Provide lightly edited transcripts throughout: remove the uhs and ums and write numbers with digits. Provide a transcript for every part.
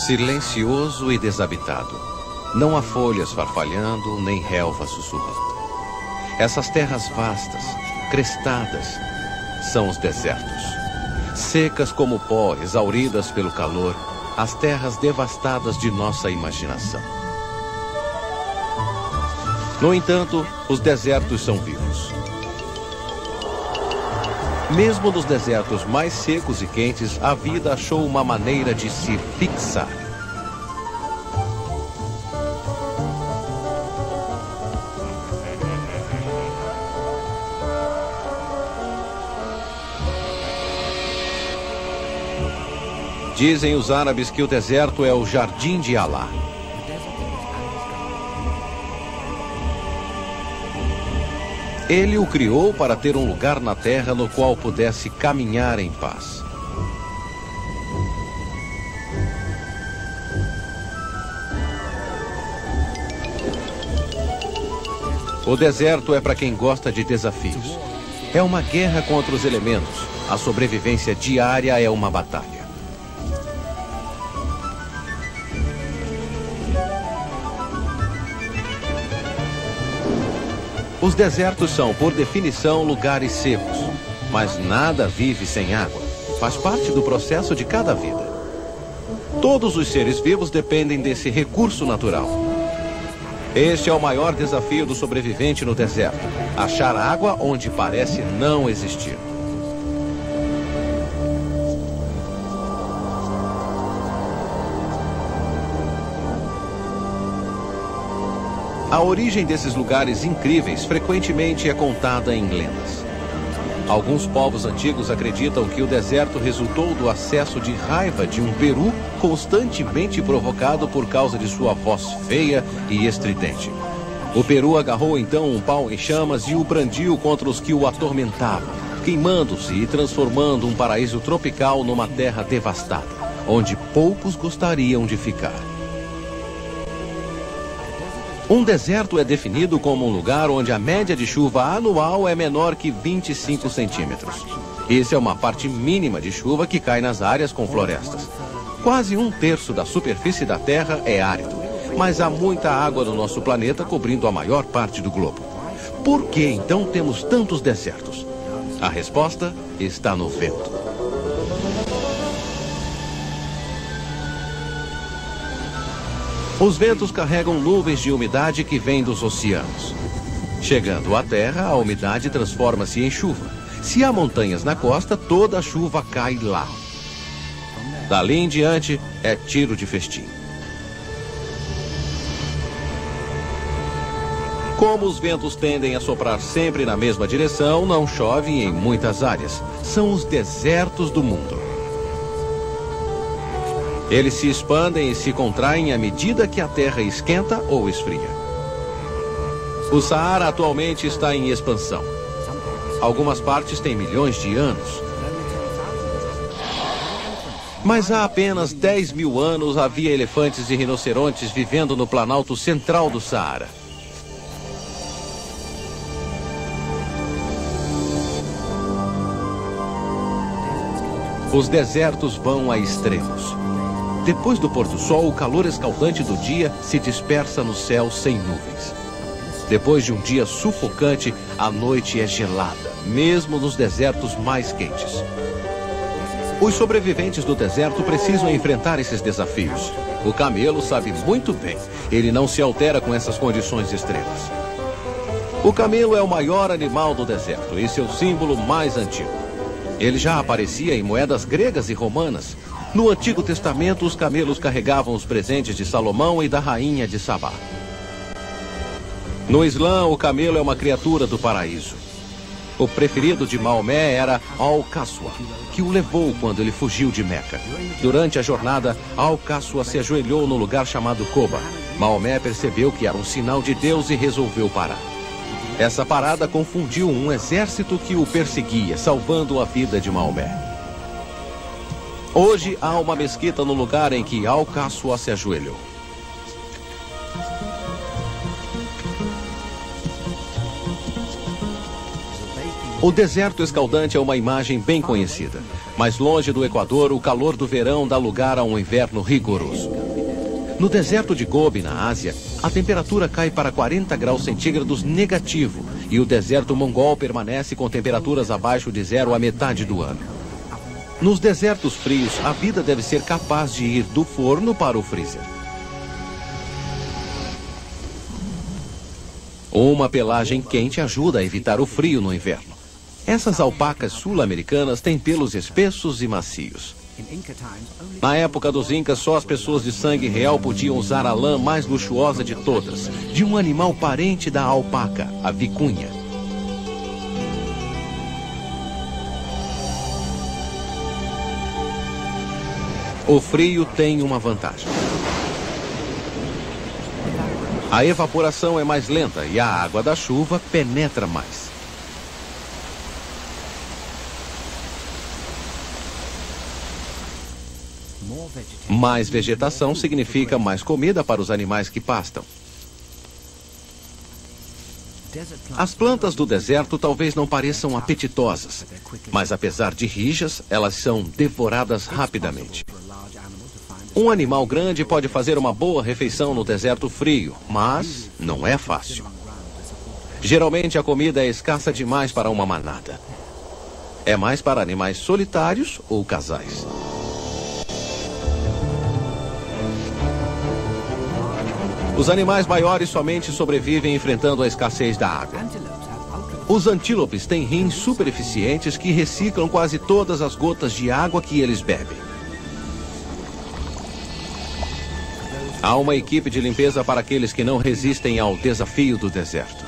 silencioso e desabitado. Não há folhas farfalhando, nem relva sussurrando. Essas terras vastas, crestadas, são os desertos. Secas como pó, exauridas pelo calor, as terras devastadas de nossa imaginação. No entanto, os desertos são vivos. Mesmo nos desertos mais secos e quentes, a vida achou uma maneira de se fixar. Dizem os árabes que o deserto é o jardim de Alá. Ele o criou para ter um lugar na terra no qual pudesse caminhar em paz. O deserto é para quem gosta de desafios. É uma guerra contra os elementos. A sobrevivência diária é uma batalha. Os desertos são, por definição, lugares secos. Mas nada vive sem água. Faz parte do processo de cada vida. Todos os seres vivos dependem desse recurso natural. Este é o maior desafio do sobrevivente no deserto: achar água onde parece não existir. A origem desses lugares incríveis frequentemente é contada em lendas. Alguns povos antigos acreditam que o deserto resultou do acesso de raiva de um peru constantemente provocado por causa de sua voz feia e estridente. O peru agarrou então um pau em chamas e o brandiu contra os que o atormentavam, queimando-se e transformando um paraíso tropical numa terra devastada, onde poucos gostariam de ficar. Um deserto é definido como um lugar onde a média de chuva anual é menor que 25 centímetros. Isso é uma parte mínima de chuva que cai nas áreas com florestas. Quase 1/3 da superfície da Terra é árido, mas há muita água no nosso planeta cobrindo a maior parte do globo. Por que então temos tantos desertos? A resposta está no vento. Os ventos carregam nuvens de umidade que vêm dos oceanos. Chegando à terra, a umidade transforma-se em chuva. Se há montanhas na costa, toda a chuva cai lá. Dali em diante, é tiro de festim. Como os ventos tendem a soprar sempre na mesma direção, não chove em muitas áreas. São os desertos do mundo. Eles se expandem e se contraem à medida que a terra esquenta ou esfria. O Saara atualmente está em expansão. Algumas partes têm milhões de anos. Mas há apenas 10 mil anos havia elefantes e rinocerontes vivendo no planalto central do Saara. Os desertos vão a extremos. Depois do pôr do sol, o calor escaldante do dia se dispersa no céu sem nuvens. Depois de um dia sufocante, a noite é gelada, mesmo nos desertos mais quentes. Os sobreviventes do deserto precisam enfrentar esses desafios. O camelo sabe muito bem, ele não se altera com essas condições extremas. O camelo é o maior animal do deserto e seu símbolo mais antigo. Ele já aparecia em moedas gregas e romanas. No Antigo Testamento, os camelos carregavam os presentes de Salomão e da rainha de Sabá. No Islã, o camelo é uma criatura do paraíso. O preferido de Maomé era Al-Qaswa, que o levou quando ele fugiu de Meca. Durante a jornada, Al-Qaswa se ajoelhou no lugar chamado Koba. Maomé percebeu que era um sinal de Deus e resolveu parar. Essa parada confundiu um exército que o perseguia, salvando a vida de Maomé. Hoje há uma mesquita no lugar em que Al-Qaswa se ajoelhou. O deserto escaldante é uma imagem bem conhecida. Mais longe do Equador, o calor do verão dá lugar a um inverno rigoroso. No deserto de Gobi, na Ásia, a temperatura cai para 40 graus centígrados negativo e o deserto mongol permanece com temperaturas abaixo de zero a metade do ano. Nos desertos frios, a vida deve ser capaz de ir do forno para o freezer. Uma pelagem quente ajuda a evitar o frio no inverno. Essas alpacas sul-americanas têm pelos espessos e macios. Na época dos Incas, só as pessoas de sangue real podiam usar a lã mais luxuosa de todas, de um animal parente da alpaca, a vicunha. O frio tem uma vantagem. A evaporação é mais lenta e a água da chuva penetra mais. Mais vegetação significa mais comida para os animais que pastam. As plantas do deserto talvez não pareçam apetitosas, mas apesar de rijas, elas são devoradas rapidamente. Um animal grande pode fazer uma boa refeição no deserto frio, mas não é fácil. Geralmente a comida é escassa demais para uma manada. É mais para animais solitários ou casais. Os animais maiores somente sobrevivem enfrentando a escassez da água. Os antílopes têm rins super eficientes que reciclam quase todas as gotas de água que eles bebem. Há uma equipe de limpeza para aqueles que não resistem ao desafio do deserto.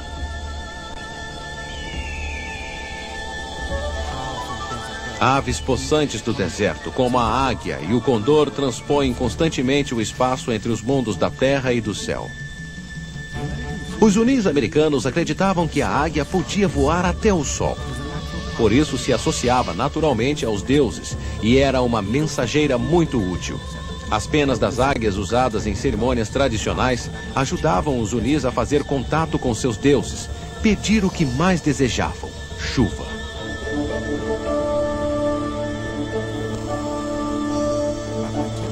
Aves possantes do deserto, como a águia e o condor, transpõem constantemente o espaço entre os mundos da terra e do céu. Os zunis americanos acreditavam que a águia podia voar até o sol. Por isso se associava naturalmente aos deuses e era uma mensageira muito útil. As penas das águias usadas em cerimônias tradicionais ajudavam os zunis a fazer contato com seus deuses, pedir o que mais desejavam: chuva.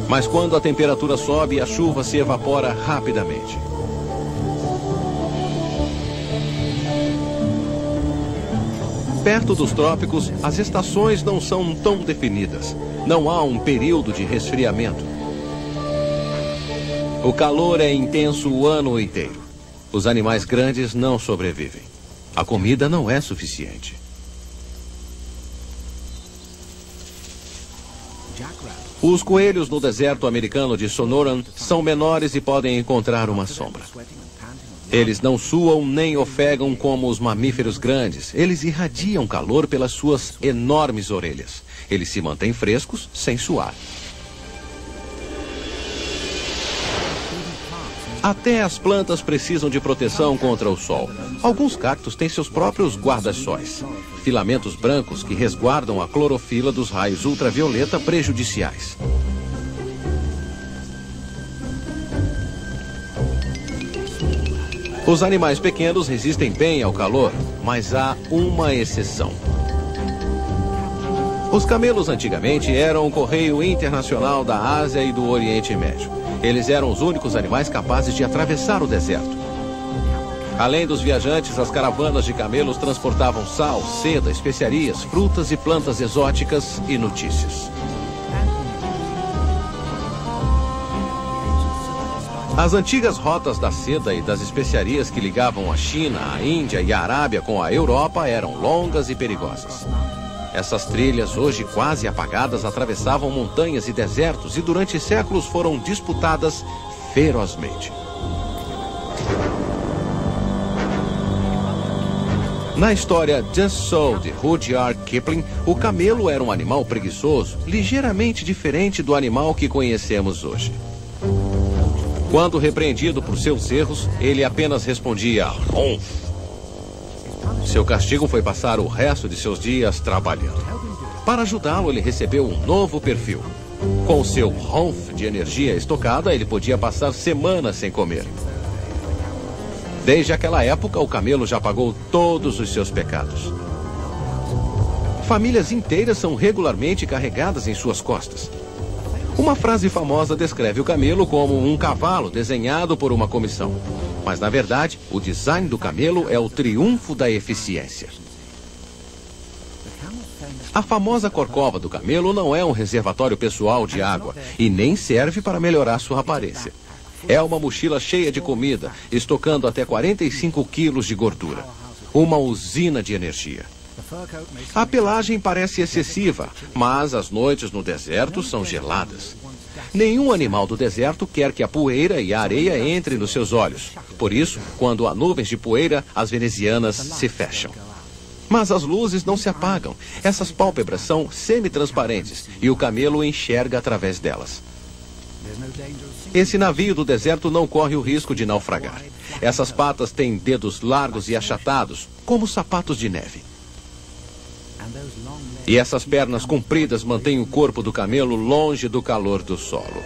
Mas quando a temperatura sobe, a chuva se evapora rapidamente. Perto dos trópicos, as estações não são tão definidas. Não há um período de resfriamento. O calor é intenso o ano inteiro. Os animais grandes não sobrevivem. A comida não é suficiente. Os coelhos no deserto americano de Sonoran são menores e podem encontrar uma sombra. Eles não suam nem ofegam como os mamíferos grandes. Eles irradiam calor pelas suas enormes orelhas. Eles se mantêm frescos sem suar. Até as plantas precisam de proteção contra o sol. Alguns cactos têm seus próprios guarda-sóis, filamentos brancos que resguardam a clorofila dos raios ultravioleta prejudiciais. Os animais pequenos resistem bem ao calor, mas há uma exceção. Os camelos antigamente eram o correio internacional da Ásia e do Oriente Médio. Eles eram os únicos animais capazes de atravessar o deserto. Além dos viajantes, as caravanas de camelos transportavam sal, seda, especiarias, frutas e plantas exóticas e notícias. As antigas rotas da seda e das especiarias que ligavam a China, a Índia e a Arábia com a Europa eram longas e perigosas. Essas trilhas, hoje quase apagadas, atravessavam montanhas e desertos e durante séculos foram disputadas ferozmente. Na história Just So, de Rudyard Kipling, o camelo era um animal preguiçoso, ligeiramente diferente do animal que conhecemos hoje. Quando repreendido por seus erros, ele apenas respondia "ronf". Seu castigo foi passar o resto de seus dias trabalhando. Para ajudá-lo, ele recebeu um novo perfil. Com seu ronf de energia estocada, ele podia passar semanas sem comer. Desde aquela época, o camelo já pagou todos os seus pecados. Famílias inteiras são regularmente carregadas em suas costas. Uma frase famosa descreve o camelo como um cavalo desenhado por uma comissão. Mas, na verdade, o design do camelo é o triunfo da eficiência. A famosa corcova do camelo não é um reservatório pessoal de água e nem serve para melhorar sua aparência. É uma mochila cheia de comida, estocando até 45 quilos de gordura. Uma usina de energia. A pelagem parece excessiva, mas as noites no deserto são geladas. Nenhum animal do deserto quer que a poeira e a areia entrem nos seus olhos. Por isso, quando há nuvens de poeira, as venezianas se fecham. Mas as luzes não se apagam. Essas pálpebras são semi-transparentes e o camelo enxerga através delas. Esse navio do deserto não corre o risco de naufragar. Essas patas têm dedos largos e achatados, como sapatos de neve. E essas pernas compridas mantêm o corpo do camelo longe do calor do solo.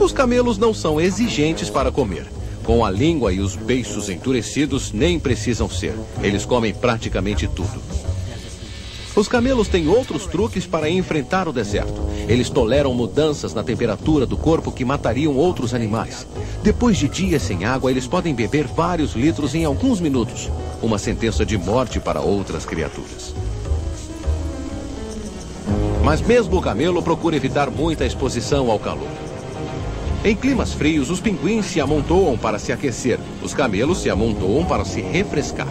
Os camelos não são exigentes para comer. Com a língua e os beiços endurecidos, nem precisam ser. Eles comem praticamente tudo. Os camelos têm outros truques para enfrentar o deserto. Eles toleram mudanças na temperatura do corpo que matariam outros animais. Depois de dias sem água, eles podem beber vários litros em alguns minutos. Uma sentença de morte para outras criaturas. Mas mesmo o camelo procura evitar muita exposição ao calor. Em climas frios, os pinguins se amontoam para se aquecer. Os camelos se amontoam para se refrescar.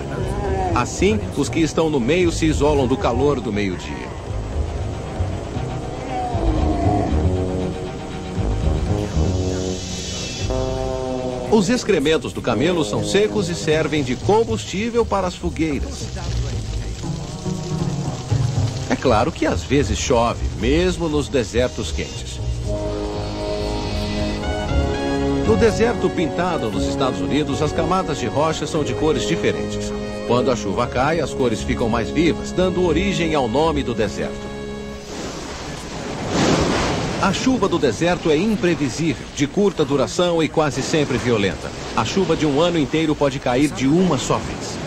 Assim, os que estão no meio se isolam do calor do meio-dia. Os excrementos do camelo são secos e servem de combustível para as fogueiras. É claro que às vezes chove, mesmo nos desertos quentes. No deserto pintado nos Estados Unidos, as camadas de rocha são de cores diferentes. Quando a chuva cai, as cores ficam mais vivas, dando origem ao nome do deserto. A chuva do deserto é imprevisível, de curta duração e quase sempre violenta. A chuva de um ano inteiro pode cair de uma só vez.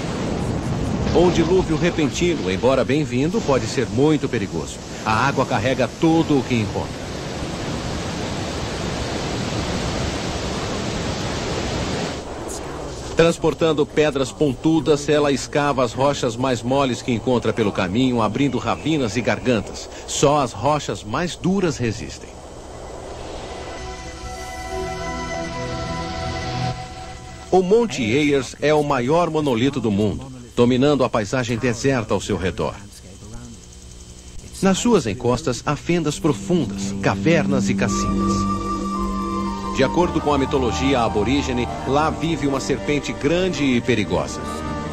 Um dilúvio repentino, embora bem-vindo, pode ser muito perigoso. A água carrega tudo o que encontra. Transportando pedras pontudas, ela escava as rochas mais moles que encontra pelo caminho, abrindo ravinas e gargantas. Só as rochas mais duras resistem. O Monte Ayers é o maior monolito do mundo, dominando a paisagem deserta ao seu redor. Nas suas encostas há fendas profundas, cavernas e cacimbas. De acordo com a mitologia aborígene, lá vive uma serpente grande e perigosa.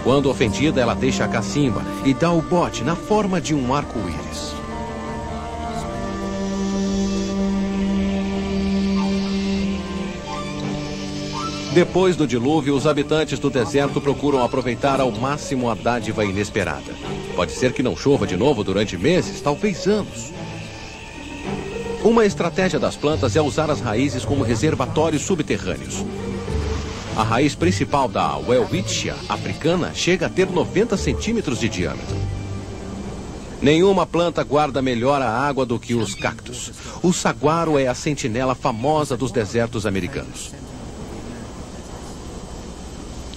Quando ofendida, ela deixa a cacimba e dá o bote na forma de um arco-íris. Depois do dilúvio, os habitantes do deserto procuram aproveitar ao máximo a dádiva inesperada. Pode ser que não chova de novo durante meses, talvez anos. Uma estratégia das plantas é usar as raízes como reservatórios subterrâneos. A raiz principal da Welwitschia africana chega a ter 90 centímetros de diâmetro. Nenhuma planta guarda melhor a água do que os cactos. O saguaro é a sentinela famosa dos desertos americanos.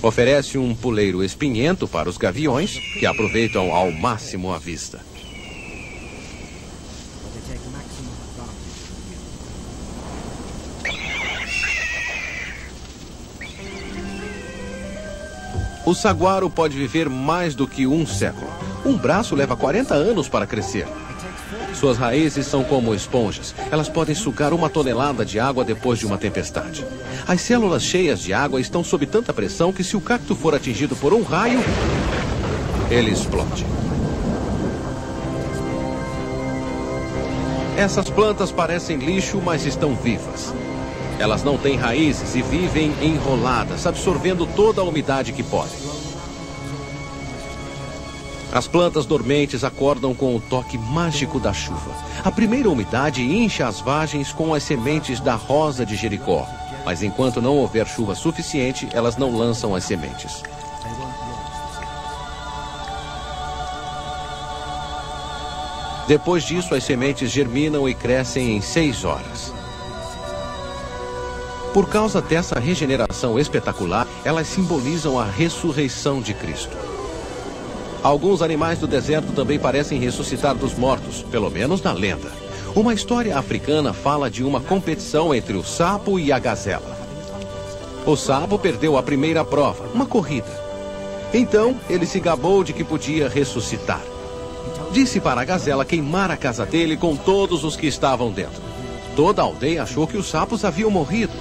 Oferece um puleiro espinhento para os gaviões, que aproveitam ao máximo a vista. O saguaro pode viver mais do que um século. Um braço leva 40 anos para crescer. Suas raízes são como esponjas. Elas podem sugar 1 tonelada de água depois de uma tempestade. As células cheias de água estão sob tanta pressão que se o cacto for atingido por um raio, ele explode. Essas plantas parecem lixo, mas estão vivas. Elas não têm raízes e vivem enroladas, absorvendo toda a umidade que podem. As plantas dormentes acordam com o toque mágico da chuva. A primeira umidade incha as vagens com as sementes da rosa de Jericó. Mas enquanto não houver chuva suficiente, elas não lançam as sementes. Depois disso, as sementes germinam e crescem em 6 horas. Por causa dessa regeneração espetacular, elas simbolizam a ressurreição de Cristo. Alguns animais do deserto também parecem ressuscitar dos mortos, pelo menos na lenda. Uma história africana fala de uma competição entre o sapo e a gazela. O sapo perdeu a primeira prova, uma corrida. Então, ele se gabou de que podia ressuscitar. Disse para a gazela queimar a casa dele com todos os que estavam dentro. Toda a aldeia achou que os sapos haviam morrido.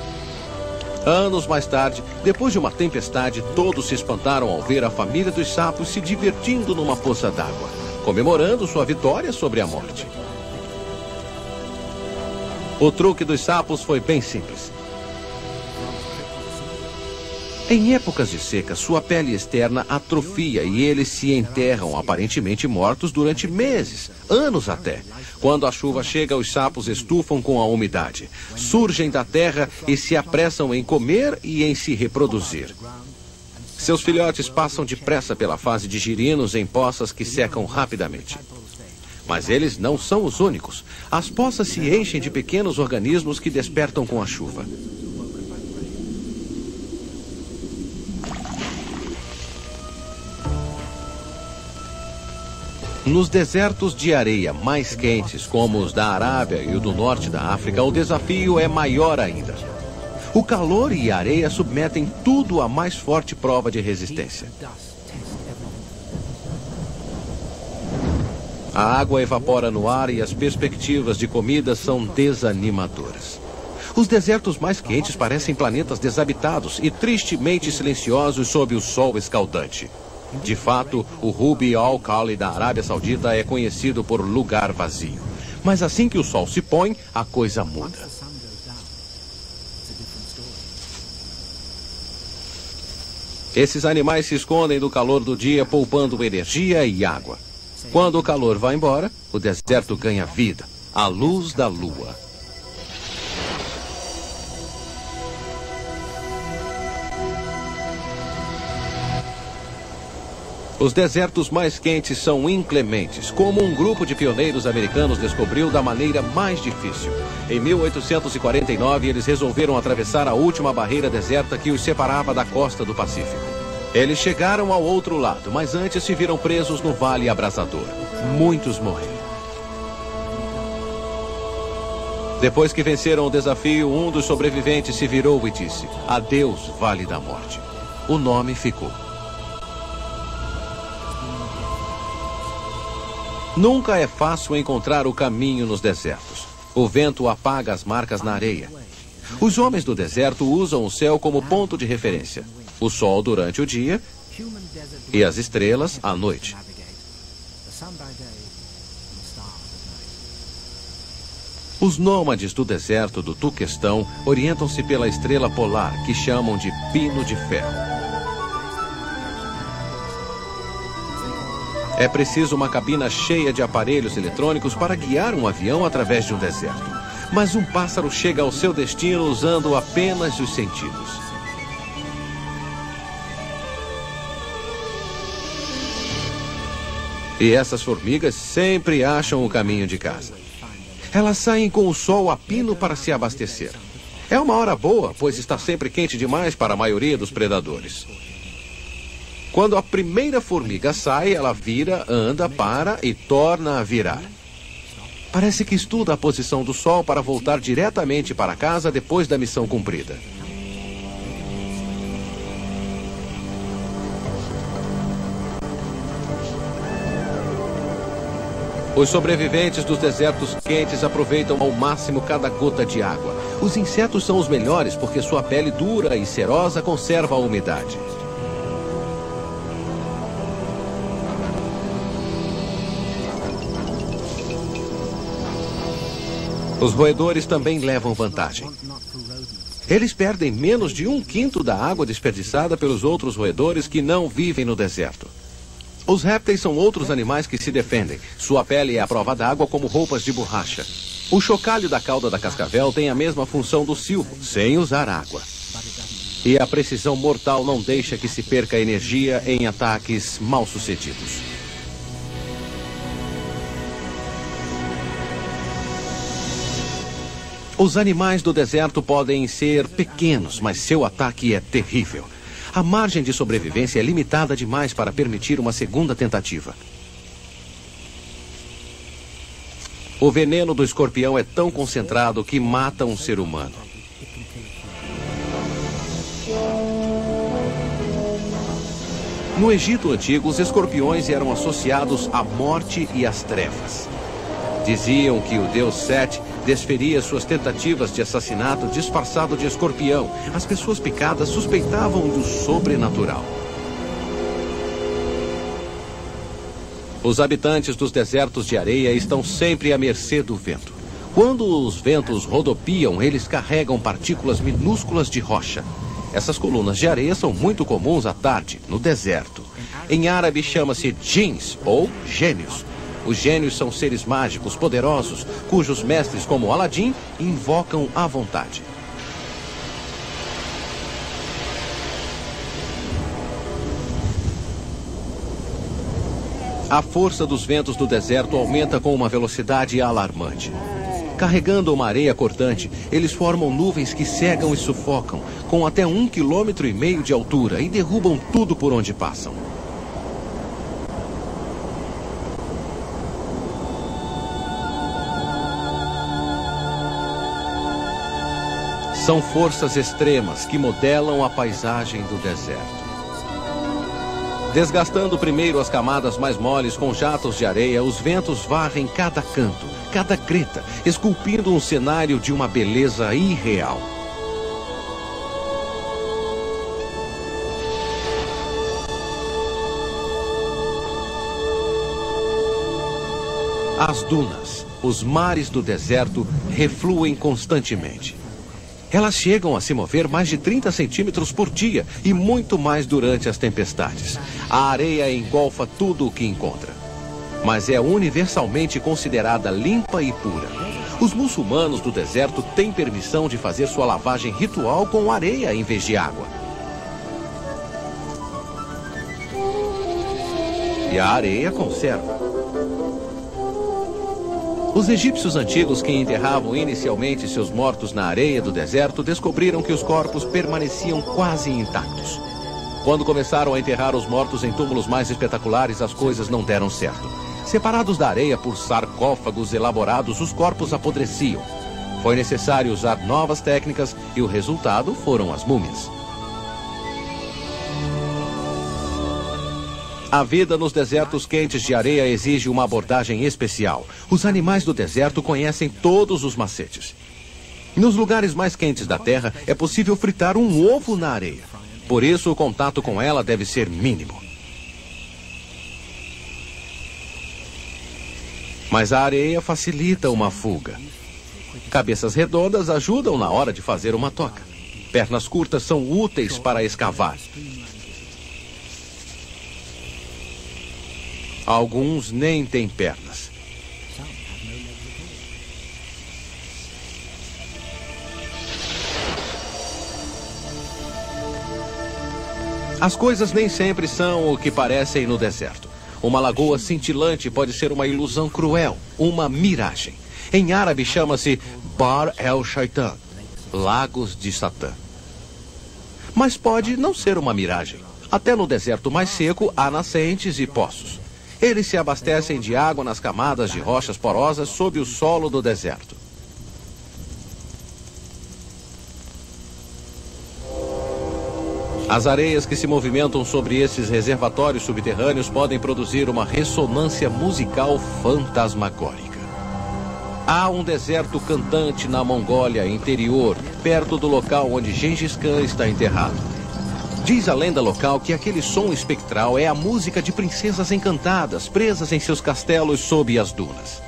Anos mais tarde, depois de uma tempestade, todos se espantaram ao ver a família dos sapos se divertindo numa poça d'água, comemorando sua vitória sobre a morte. O truque dos sapos foi bem simples. Em épocas de seca, sua pele externa atrofia e eles se enterram aparentemente mortos durante meses, anos até. Quando a chuva chega, os sapos estufam com a umidade, surgem da terra e se apressam em comer e em se reproduzir. Seus filhotes passam depressa pela fase de girinos em poças que secam rapidamente. Mas eles não são os únicos. As poças se enchem de pequenos organismos que despertam com a chuva. Nos desertos de areia mais quentes, como os da Arábia e o do norte da África, o desafio é maior ainda. O calor e a areia submetem tudo à mais forte prova de resistência. A água evapora no ar e as perspectivas de comida são desanimadoras. Os desertos mais quentes parecem planetas desabitados e tristemente silenciosos sob o sol escaldante. De fato, o Rubi al-Khali da Arábia Saudita é conhecido por lugar vazio. Mas assim que o sol se põe, a coisa muda. Esses animais se escondem do calor do dia, poupando energia e água. Quando o calor vai embora, o deserto ganha vida, a luz da lua. Os desertos mais quentes são inclementes, como um grupo de pioneiros americanos descobriu da maneira mais difícil. Em 1849, eles resolveram atravessar a última barreira deserta que os separava da costa do Pacífico. Eles chegaram ao outro lado, mas antes se viram presos no Vale Abrasador. Muitos morreram. Depois que venceram o desafio, um dos sobreviventes se virou e disse: "Adeus, Vale da Morte." O nome ficou. Nunca é fácil encontrar o caminho nos desertos. O vento apaga as marcas na areia. Os homens do deserto usam o céu como ponto de referência. O sol durante o dia e as estrelas à noite. Os nômades do deserto do Turquestão orientam-se pela estrela polar, que chamam de pino de ferro. É preciso uma cabina cheia de aparelhos eletrônicos para guiar um avião através de um deserto. Mas um pássaro chega ao seu destino usando apenas os sentidos. E essas formigas sempre acham o caminho de casa. Elas saem com o sol a pino para se abastecer. É uma hora boa, pois está sempre quente demais para a maioria dos predadores. Quando a primeira formiga sai, ela vira, anda, para e torna a virar. Parece que estuda a posição do sol para voltar diretamente para casa depois da missão cumprida. Os sobreviventes dos desertos quentes aproveitam ao máximo cada gota de água. Os insetos são os melhores porque sua pele dura e serosa conserva a umidade. Os roedores também levam vantagem. Eles perdem menos de 1/5 da água desperdiçada pelos outros roedores que não vivem no deserto. Os répteis são outros animais que se defendem. Sua pele é à prova d'água como roupas de borracha. O chocalho da cauda da cascavel tem a mesma função do silvo, sem usar água. E a precisão mortal não deixa que se perca energia em ataques mal-sucedidos. Os animais do deserto podem ser pequenos, mas seu ataque é terrível. A margem de sobrevivência é limitada demais para permitir uma segunda tentativa. O veneno do escorpião é tão concentrado que mata um ser humano. No Egito Antigo, os escorpiões eram associados à morte e às trevas. Diziam que o deus Sete desferia suas tentativas de assassinato disfarçado de escorpião. As pessoas picadas suspeitavam do sobrenatural. Os habitantes dos desertos de areia estão sempre à mercê do vento. Quando os ventos rodopiam, eles carregam partículas minúsculas de rocha. Essas colunas de areia são muito comuns à tarde, no deserto. Em árabe chama-se djinns, ou gênios. Os gênios são seres mágicos poderosos, cujos mestres, como Aladim, invocam à vontade. A força dos ventos do deserto aumenta com uma velocidade alarmante. Carregando uma areia cortante, eles formam nuvens que cegam e sufocam, com até 1,5 km de altura, e derrubam tudo por onde passam. São forças extremas que modelam a paisagem do deserto. Desgastando primeiro as camadas mais moles com jatos de areia, os ventos varrem cada canto, cada greta, esculpindo um cenário de uma beleza irreal. As dunas, os mares do deserto, refluem constantemente. Elas chegam a se mover mais de 30 centímetros por dia e muito mais durante as tempestades. A areia engolfa tudo o que encontra. Mas é universalmente considerada limpa e pura. Os muçulmanos do deserto têm permissão de fazer sua lavagem ritual com areia em vez de água. E a areia conserva. Os egípcios antigos que enterravam inicialmente seus mortos na areia do deserto descobriram que os corpos permaneciam quase intactos. Quando começaram a enterrar os mortos em túmulos mais espetaculares, as coisas não deram certo. Separados da areia por sarcófagos elaborados, os corpos apodreciam. Foi necessário usar novas técnicas e o resultado foram as múmias. A vida nos desertos quentes de areia exige uma abordagem especial. Os animais do deserto conhecem todos os macetes. Nos lugares mais quentes da Terra, é possível fritar um ovo na areia. Por isso, o contato com ela deve ser mínimo. Mas a areia facilita uma fuga. Cabeças redondas ajudam na hora de fazer uma toca. Pernas curtas são úteis para escavar. Alguns nem têm pernas. As coisas nem sempre são o que parecem no deserto. Uma lagoa cintilante pode ser uma ilusão cruel, uma miragem. Em árabe chama-se Bar el-Shaitan, Lagos de Satã. Mas pode não ser uma miragem. Até no deserto mais seco há nascentes e poços. Eles se abastecem de água nas camadas de rochas porosas sob o solo do deserto. As areias que se movimentam sobre esses reservatórios subterrâneos podem produzir uma ressonância musical fantasmagórica. Há um deserto cantante na Mongólia interior, perto do local onde Gengis Khan está enterrado. Diz a lenda local que aquele som espectral é a música de princesas encantadas, presas em seus castelos sob as dunas.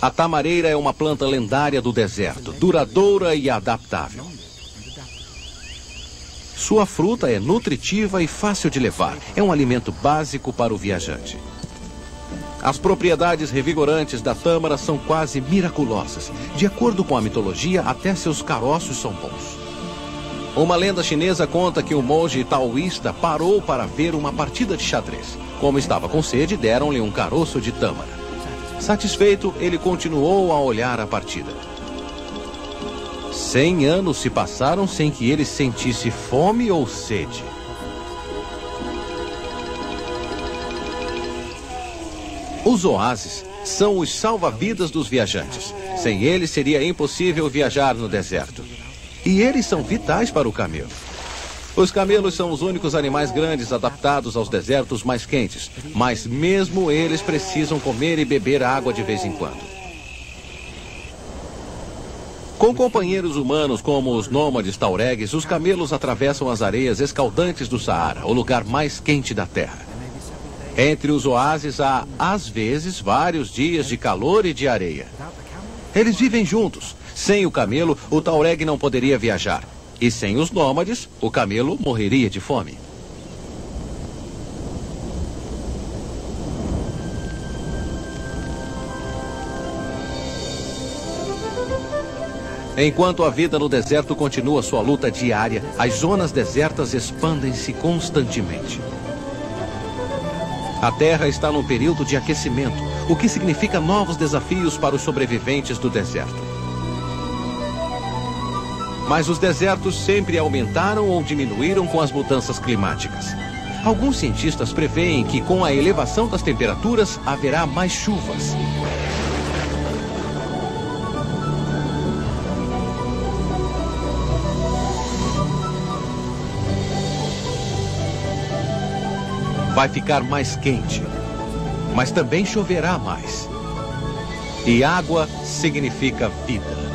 A tamareira é uma planta lendária do deserto, duradoura e adaptável. Sua fruta é nutritiva e fácil de levar. É um alimento básico para o viajante. As propriedades revigorantes da tâmara são quase miraculosas. De acordo com a mitologia, até seus caroços são bons. Uma lenda chinesa conta que um monge taoísta parou para ver uma partida de xadrez. Como estava com sede, deram-lhe um caroço de tâmara. Satisfeito, ele continuou a olhar a partida. 100 anos se passaram sem que ele sentisse fome ou sede. Os oásis são os salva-vidas dos viajantes. Sem eles seria impossível viajar no deserto. E eles são vitais para o camelo. Os camelos são os únicos animais grandes adaptados aos desertos mais quentes, mas mesmo eles precisam comer e beber água de vez em quando. Com companheiros humanos como os nômades tauregues, os camelos atravessam as areias escaldantes do Saara, o lugar mais quente da Terra. Entre os oásis há, às vezes, vários dias de calor e de areia. Eles vivem juntos. Sem o camelo, o tauregue não poderia viajar. E sem os nômades, o camelo morreria de fome. Enquanto a vida no deserto continua sua luta diária, as zonas desertas expandem-se constantemente. A Terra está num período de aquecimento, o que significa novos desafios para os sobreviventes do deserto. Mas os desertos sempre aumentaram ou diminuíram com as mudanças climáticas. Alguns cientistas preveem que com a elevação das temperaturas haverá mais chuvas. Vai ficar mais quente, mas também choverá mais. E água significa vida.